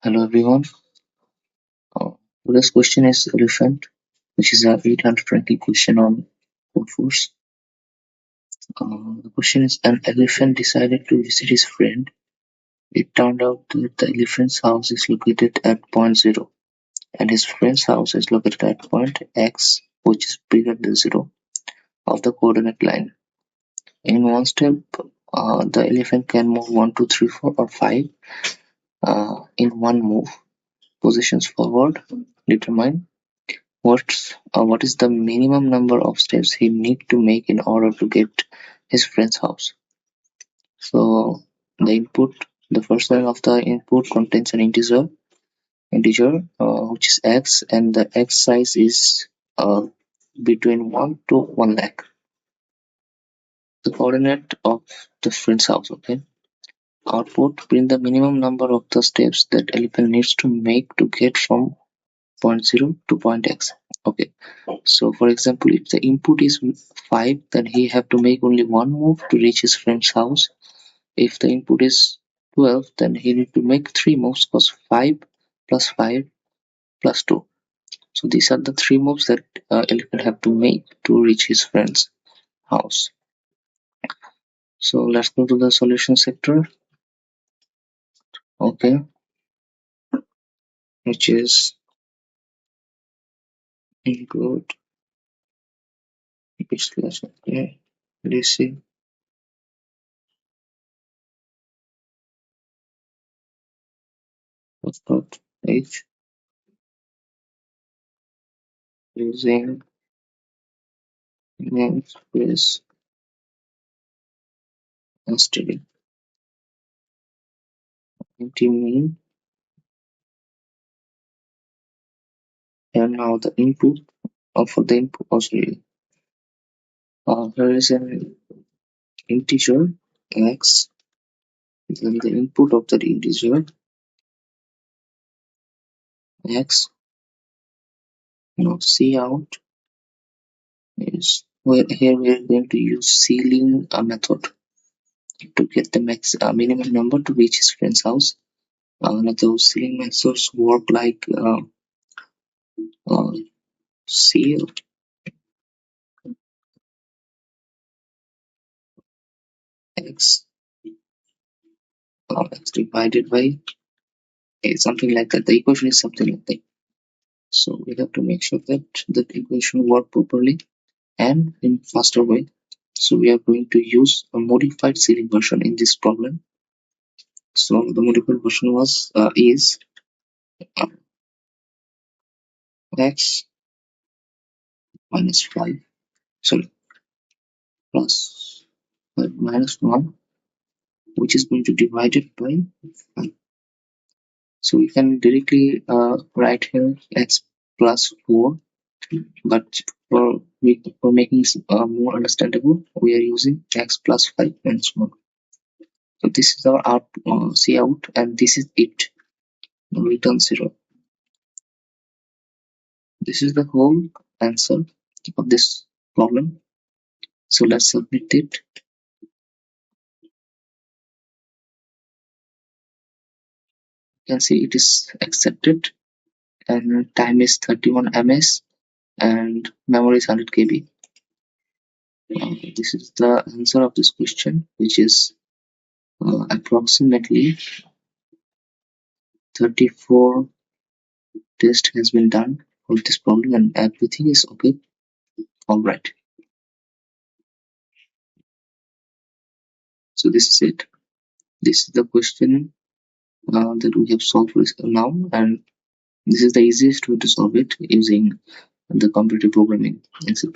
Hello everyone. Uh, Today's question is elephant, which is a 820 question on Codeforce. The question is: an elephant decided to visit his friend. It turned out that the elephant's house is located at point 0, and his friend's house is located at point x, which is bigger than 0 of the coordinate line. In one step, the elephant can move 1, 2, 3, 4, or 5 in one move. Positions forward determine what is the minimum number of steps he need to make in order to get his friend's house. So the first line of the input contains an integer which is x, and the x size is between 1 to 1 lakh. The coordinate of the friend's house. Okay. Output: print the minimum number of the steps that elephant needs to make to get from point 0 to point x. Okay. So for example, if the input is 5, then he have to make only one move to reach his friend's house. If the input is 12, then he need to make 3 moves, because 5 plus 5 plus 2. So these are the 3 moves that elephant have to make to reach his friend's house. So let's go to the solution sector. Okay, which is include slash okay, DC dot h using namespace std empty mean. And now the input for the input sorry, there is an integer x, then the input of that integer x. Now C out is here we are going to use ceiling method to get the minimum number to reach his friend's house. Now those ceiling methods work like uh, C x x divided by a, something like that. The equation is something like that. So we have to make sure that the equation work properly and in faster way. So we are going to use a modified ceiling version in this problem. So the modified version is uh, x minus 5, sorry, plus 5 minus 1, which is going to divide it by 5. So we can directly write here x plus 4, but for making it more understandable, we are using x plus 5 minus 1. So this is our C out, and this is it. Now return 0. This is the whole answer of this problem. So let's submit it. You can see it is accepted, and time is 31 ms, and memory is 100 KB. This is the answer of this question, which is approximately 34 tests has been done for this problem, and everything is okay. All right. So this is it. This is the question that we have solved now, and this is the easiest way to solve it using the competitive programming in C++.